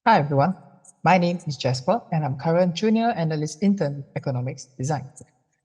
Hi everyone, my name is Jasper and I'm current junior analyst intern economics design.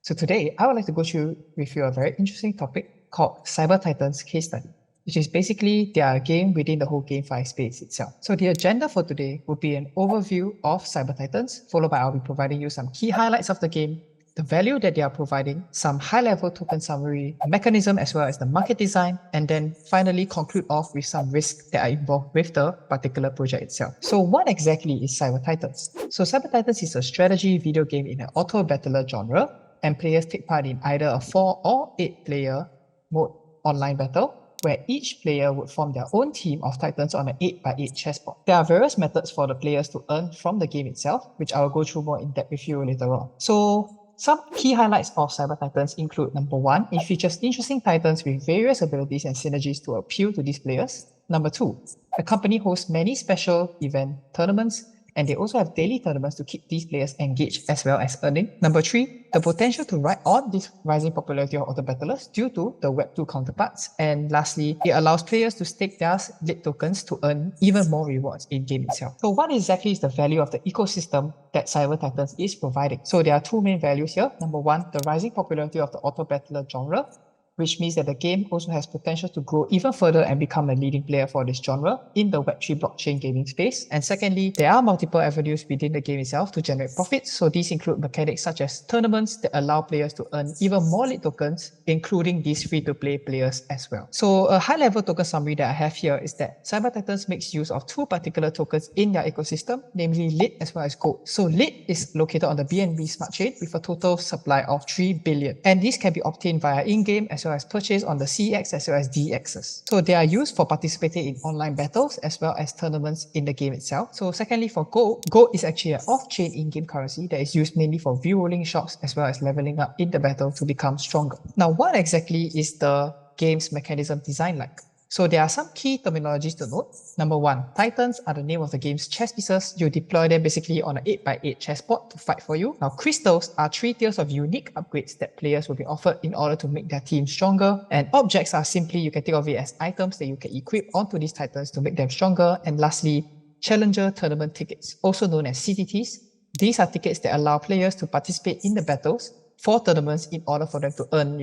So today I would like to go through with you a very interesting topic called Cybertitans case study, which is basically their game within the whole GameFi space itself. So the agenda for today will be an overview of Cybertitans, followed by I'll be providing you some key highlights of the game, the value that they are providing, some high-level token summary, mechanism as well as the market design, and then finally conclude off with some risks that are involved with the particular project itself. So what exactly is Cybertitans? So Cybertitans is a strategy video game in an auto-battler genre, and players take part in either a 4 or 8 player mode online battle, where each player would form their own team of titans on an 8x8 chessboard. There are various methods for the players to earn from the game itself, which I will go through more in depth with you later on. So some key highlights of Cybertitans include number 1, it features interesting titans with various abilities and synergies to appeal to these players. Number 2, the company hosts many special event tournaments, and they also have daily tournaments to keep these players engaged as well as earning. Number 3, the potential to ride on this rising popularity of auto battlers due to the Web2 counterparts. And lastly, it allows players to stake their lit tokens to earn even more rewards in game itself. So what exactly is the value of the ecosystem that Cybertitans is providing? So there are two main values here. Number 1, the rising popularity of the auto battler genre, which means that the game also has potential to grow even further and become a leading player for this genre in the Web3 blockchain gaming space. And secondly, there are multiple avenues within the game itself to generate profits. So these include mechanics such as tournaments that allow players to earn even more lit tokens, including these free-to-play players as well. So a high-level token summary that I have here is that Cybertitans makes use of two particular tokens in their ecosystem, namely lit as well as gold. So lit is located on the BNB smart chain with a total supply of 3 billion. And these can be obtained via in-game as well as purchased on the CX as well as DXs. So they are used for participating in online battles as well as tournaments in the game itself. So secondly, for gold, gold is actually an off-chain in-game currency that is used mainly for view rolling shops as well as leveling up in the battle to become stronger. Now, what exactly is the game's mechanism design like? So there are some key terminologies to note. Number 1, Titans are the name of the game's chess pieces. You deploy them basically on an 8x8 chessboard to fight for you. Now, crystals are 3 tiers of unique upgrades that players will be offered in order to make their team stronger. And objects are simply, you can think of it as items that you can equip onto these Titans to make them stronger. And lastly, Challenger Tournament tickets, also known as CTTs. These are tickets that allow players to participate in the battles for tournaments in order for them to earn,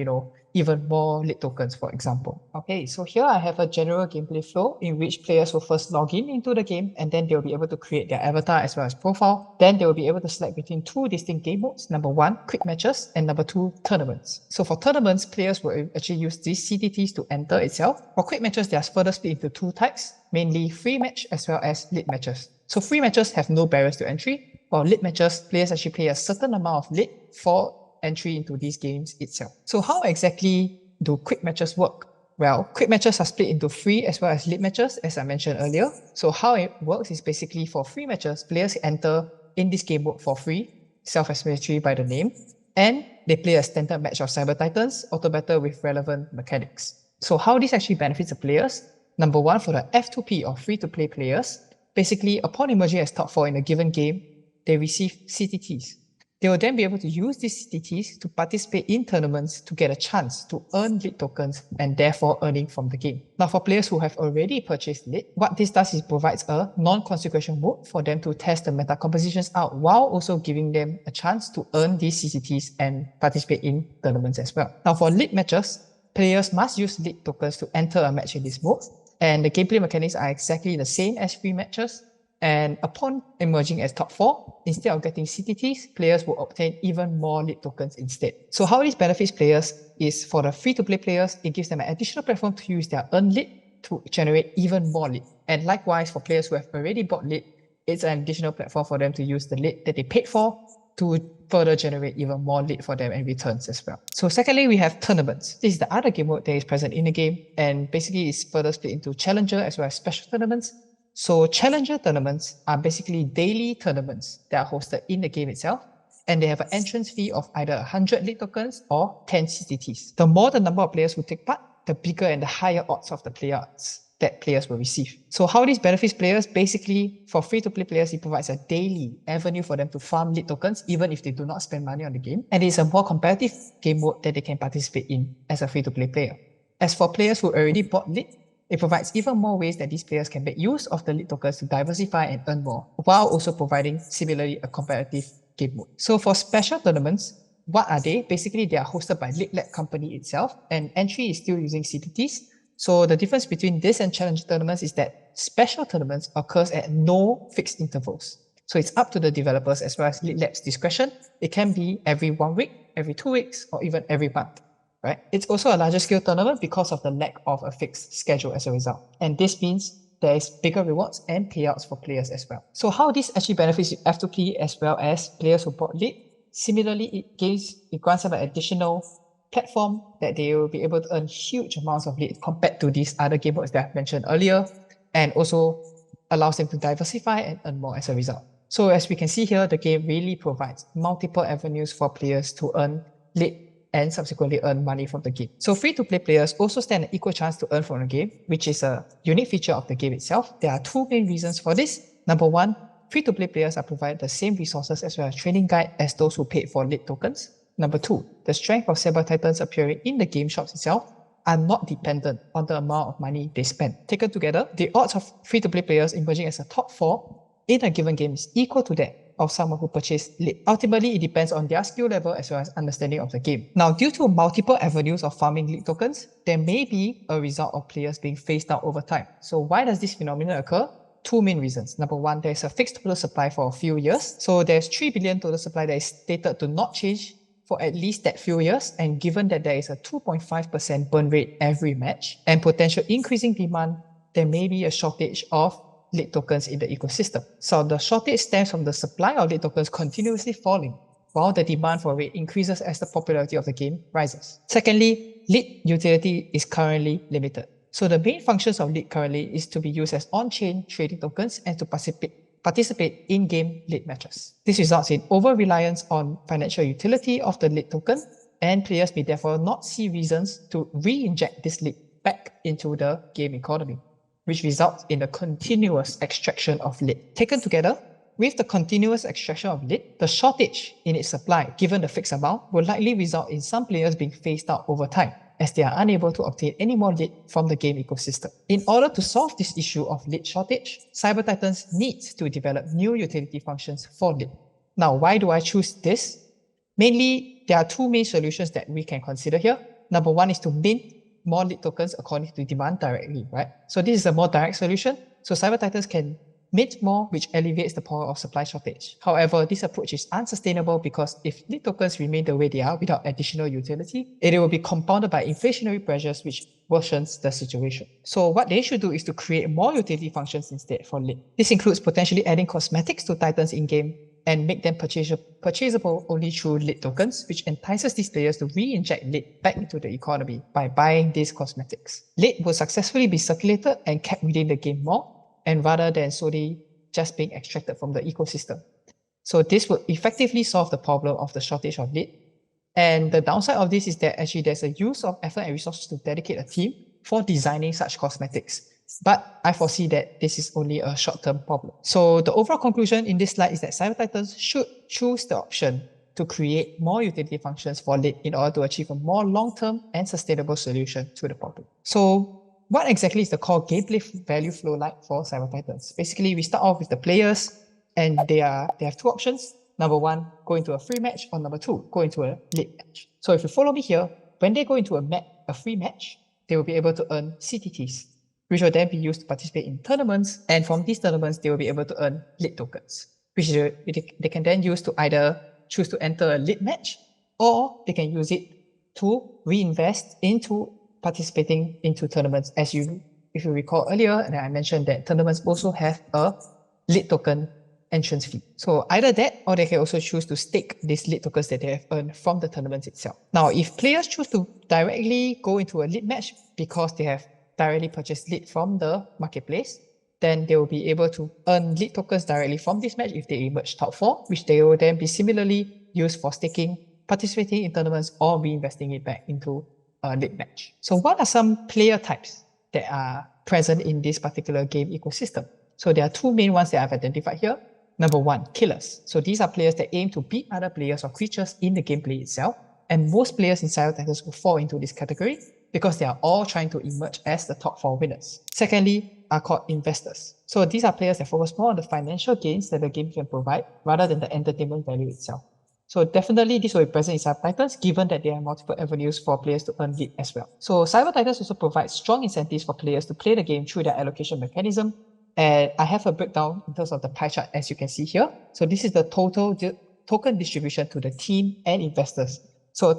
even more lit tokens, for example. Okay, so here I have a general gameplay flow in which players will first log in into the game and then they'll be able to create their avatar as well as profile. Then they will be able to select between two distinct game modes. Number 1, quick matches, and number 2, tournaments. So for tournaments, players will actually use these CTTs to enter itself. For quick matches, they are further split into 2 types, mainly free match as well as lit matches. So free matches have no barriers to entry, while lit matches, players actually pay a certain amount of lit for entry into these games itself. So how exactly do quick matches work? Well, quick matches are split into free as well as lit matches, as I mentioned earlier. So how it works is basically for free matches, players enter in this game mode for free, self-explanatory by the name, and they play a standard match of Cybertitans, auto battle with relevant mechanics. So how this actually benefits the players? Number 1, for the F2P or free-to-play players, basically upon emerging as top 4 in a given game, they receive CTTs. They will then be able to use these CTTs to participate in tournaments to get a chance to earn lit tokens and therefore earning from the game. Now for players who have already purchased lit, what this does is provides a non-consequential mode for them to test the meta compositions out while also giving them a chance to earn these CTTs and participate in tournaments as well. Now for lit matches, players must use lit tokens to enter a match in this mode, and the gameplay mechanics are exactly the same as free matches. And upon emerging as top 4, instead of getting CTTs, players will obtain even more lit tokens instead. So how this benefits players is for the free-to-play players, it gives them an additional platform to use their earned lit to generate even more lit. And likewise, for players who have already bought lit, it's an additional platform for them to use the lit that they paid for to further generate even more lit for them and returns as well. So secondly, we have tournaments. This is the other game mode that is present in the game, and basically is further split into challenger as well as special tournaments. So challenger tournaments are basically daily tournaments that are hosted in the game itself, and they have an entrance fee of either 100 lit tokens or 10 CTTs. The more the number of players who take part, the bigger and the higher odds of the playouts that players will receive. So how this benefits players? Basically, for free-to-play players, it provides a daily avenue for them to farm lit tokens even if they do not spend money on the game, and it's a more competitive game mode that they can participate in as a free-to-play player. As for players who already bought lit, It provides even more ways that these players can make use of the lit tokens to diversify and earn more, while also providing similarly a competitive game mode. So for special tournaments, what are they? Basically, they are hosted by Lit-led company itself, and entry is still using CTTs. So the difference between this and challenge tournaments is that special tournaments occurs at no fixed intervals. So it's up to the developers as well as Lit Lab's discretion. It can be every 1 week, every 2 weeks, or even every month. Right? It's also a larger scale tournament because of the lack of a fixed schedule as a result. And this means there is bigger rewards and payouts for players as well. So how this actually benefits F2P as well as players who bought Lit. Similarly, it grants them an additional platform that they will be able to earn huge amounts of Lit compared to these other game modes that I've mentioned earlier, and also allows them to diversify and earn more as a result. So as we can see here, the game really provides multiple avenues for players to earn Lit and subsequently earn money from the game. So free-to-play players also stand an equal chance to earn from the game, which is a unique feature of the game itself. There are two main reasons for this. Number one, free-to-play players are provided the same resources as well as training guide as those who paid for Lit tokens. Number two, the strength of Cybertitans appearing in the game shops itself are not dependent on the amount of money they spend. Taken together, the odds of free-to-play players emerging as a top 4 in a given game is equal to that of someone who purchased Lit. Ultimately, it depends on their skill level as well as understanding of the game. Now, due to multiple avenues of farming Lit tokens, there may be a result of players being phased out over time. So why does this phenomenon occur? Two main reasons. Number one, there's a fixed total supply for a few years. So there's 3 billion total supply that is stated to not change for at least that few years, and given that there is a 2.5% burn rate every match and potential increasing demand, there may be a shortage of Lit tokens in the ecosystem. So the shortage stems from the supply of Lit tokens continuously falling, while the demand for it increases as the popularity of the game rises. Secondly, Lit utility is currently limited. So the main functions of Lit currently is to be used as on-chain trading tokens and to participate in game Lit matches. This results in over-reliance on financial utility of the Lit token, and players may therefore not see reasons to re-inject this Lit back into the game economy, which results in the continuous extraction of Lit. Taken together, with the continuous extraction of Lit, the shortage in its supply, given the fixed amount, will likely result in some players being phased out over time, as they are unable to obtain any more Lit from the game ecosystem. In order to solve this issue of Lit shortage, Cybertitans needs to develop new utility functions for Lit. Now, why do I choose this? Mainly, there are two main solutions that we can consider here. Number one is to mint more Lit tokens according to demand directly, right? So this is a more direct solution. So Cybertitans can mint more, which alleviates the power of supply shortage. However, this approach is unsustainable because if Lit tokens remain the way they are without additional utility, it will be compounded by inflationary pressures, which worsens the situation. So what they should do is to create more utility functions instead for Lit. This includes potentially adding cosmetics to Titans in-game and make them purchasable only through Lit tokens, which entices these players to re-inject Lit back into the economy by buying these cosmetics. Lit will successfully be circulated and kept within the game more, and rather than solely just being extracted from the ecosystem. So this would effectively solve the problem of the shortage of Lit. And the downside of this is that actually there's a use of effort and resources to dedicate a team for designing such cosmetics. But I foresee that this is only a short-term problem. So the overall conclusion in this slide is that Cybertitans should choose the option to create more utility functions for Lit in order to achieve a more long-term and sustainable solution to the problem. So what exactly is the core gameplay value flow like for Cybertitans? Basically, we start off with the players, and they have two options. Number one, go into a free match, or number two, go into a Lit match. So if you follow me here, when they go into a free match, they will be able to earn CTTs, which will then be used to participate in tournaments, and from these tournaments, they will be able to earn Lit tokens, which they can then use to either choose to enter a Lit match, or they can use it to reinvest into participating into tournaments. If you recall earlier, and I mentioned that tournaments also have a Lit token entrance fee. So either that, or they can also choose to stake these Lit tokens that they have earned from the tournaments itself. Now, if players choose to directly go into a Lit match because they have directly purchased Lit from the marketplace, then they will be able to earn Lit tokens directly from this match if they emerge top 4, which they will then be similarly used for staking, participating in tournaments, or reinvesting it back into a Lit match. So what are some player types that are present in this particular game ecosystem? So there are two main ones that I've identified here. Number one, killers. So these are players that aim to beat other players or creatures in the gameplay itself. And most players in Cybertitans will fall into this category because they are all trying to emerge as the top 4 winners. Secondly, are called investors. So these are players that focus more on the financial gains that the game can provide rather than the entertainment value itself. So definitely this will be present in Cybertitans, given that there are multiple avenues for players to earn lead as well. So Cybertitans also provides strong incentives for players to play the game through their allocation mechanism. And I have a breakdown in terms of the pie chart, as you can see here. So this is the total token distribution to the team and investors. So a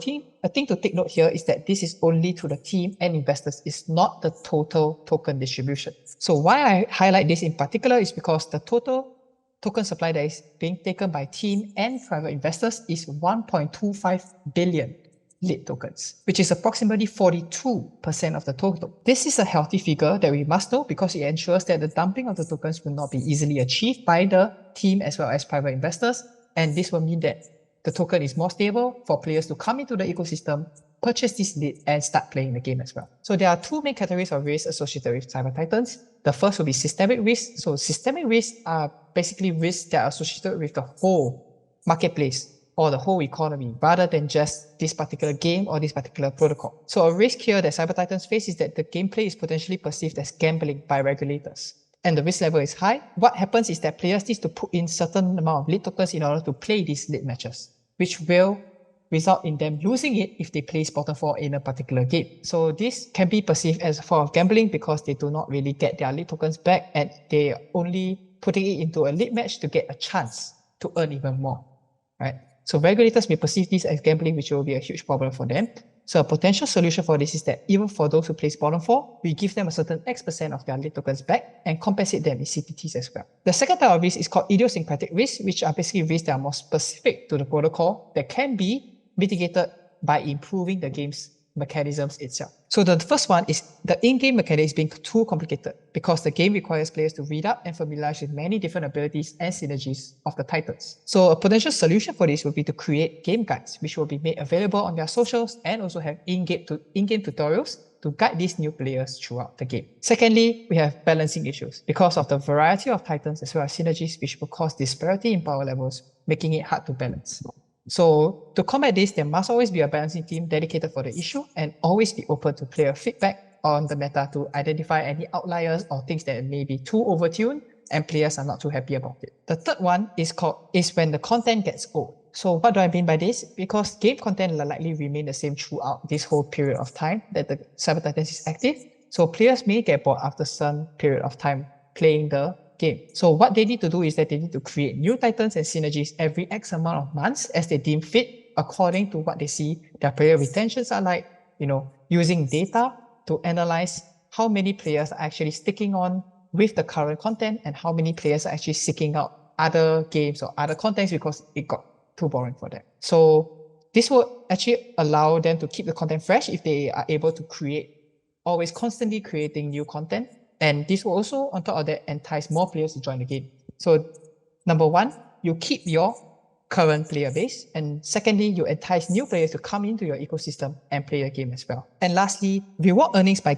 thing to take note here is that this is only to the team and investors, it's not the total token distribution. So why I highlight this in particular is because the total token supply that is being taken by team and private investors is 1.25 billion lit tokens, which is approximately 42% of the total. This is a healthy figure that we must know because it ensures that the dumping of the tokens will not be easily achieved by the team as well as private investors, and this will mean that the token is more stable for players to come into the ecosystem, purchase this lit, and start playing the game as well. So there are two main categories of risks associated with Cybertitans. The first will be systemic risks. So systemic risks are basically risks that are associated with the whole marketplace or the whole economy rather than just this particular game or this particular protocol. So a risk here that Cybertitans face is that the gameplay is potentially perceived as gambling by regulators, and the risk level is high. What happens is that players need to put in certain amount of lit tokens in order to play these lit matches, which will result in them losing it if they place bottom 4 in a particular game. So this can be perceived as a form of gambling because they do not really get their lit tokens back and they are only putting it into a lit match to get a chance to earn even more, right? So regulators may perceive this as gambling, which will be a huge problem for them. So a potential solution for this is that even for those who place bottom 4, we give them a certain X% of their lit tokens back and compensate them in CPTs as well. The second type of risk is called idiosyncratic risks, which are basically risks that are more specific to the protocol that can be mitigated by improving the game's mechanisms itself. So the first one is the in-game mechanics being too complicated because the game requires players to read up and familiarize with many different abilities and synergies of the Titans. So a potential solution for this would be to create game guides, which will be made available on their socials and also have in-game tutorials to guide these new players throughout the game. Secondly, we have balancing issues because of the variety of Titans as well as synergies, which will cause disparity in power levels, making it hard to balance. So to combat this, there must always be a balancing team dedicated for the issue and always be open to player feedback on the meta to identify any outliers or things that may be too overtuned and players are not too happy about it. The third one is when the content gets old. So what do I mean by this? Because game content will likely remain the same throughout this whole period of time that the Cybertitans is active. So players may get bored after some period of time playing the game. So what they need to do is that they need to create new Titans and synergies every X amount of months as they deem fit according to what they see their player retentions are like, using data to analyze how many players are actually sticking on with the current content and how many players are actually seeking out other games or other contents because it got too boring for them. So this will actually allow them to keep the content fresh if they are able to always constantly creating new content. And this will also, on top of that, entice more players to join the game. So number one, you keep your current player base. And secondly, you entice new players to come into your ecosystem and play the game as well. And lastly, reward earnings by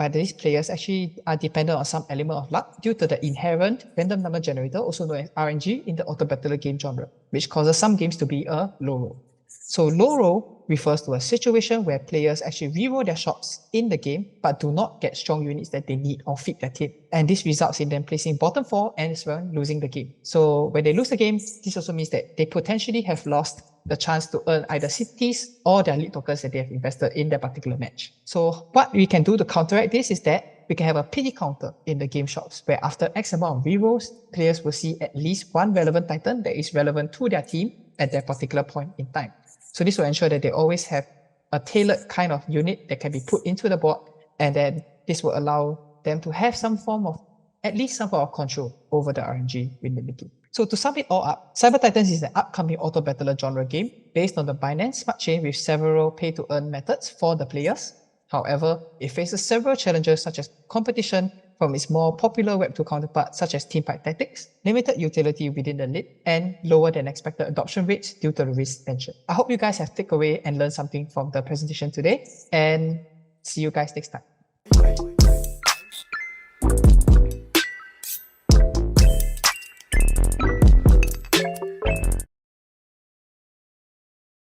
these players actually are dependent on some element of luck due to the inherent random number generator, also known as RNG, in the auto battler game genre, which causes some games to be a low roll. So low roll refers to a situation where players actually reroll their shots in the game but do not get strong units that they need or fit their team. And this results in them placing bottom 4 and as well losing the game. So when they lose the game, this also means that they potentially have lost the chance to earn either cities or their lead tokens that they have invested in that particular match. So what we can do to counteract this is that we can have a pity counter in the game shops where after X amount of rerolls, players will see at least one relevant Titan that is relevant to their team at that particular point in time. So this will ensure that they always have a tailored kind of unit that can be put into the board, and then this will allow them to have at least some form of control over the RNG within the game. So to sum it all up, Cybertitans is an upcoming auto battler genre game based on the Binance Smart Chain with several pay-to-earn methods for the players. However, it faces several challenges such as competition from its more popular Web2 counterparts such as Teamfight Tactics, limited utility within the lit, and lower than expected adoption rates due to the risk mentioned. I hope you guys have taken away and learned something from the presentation today, and see you guys next time.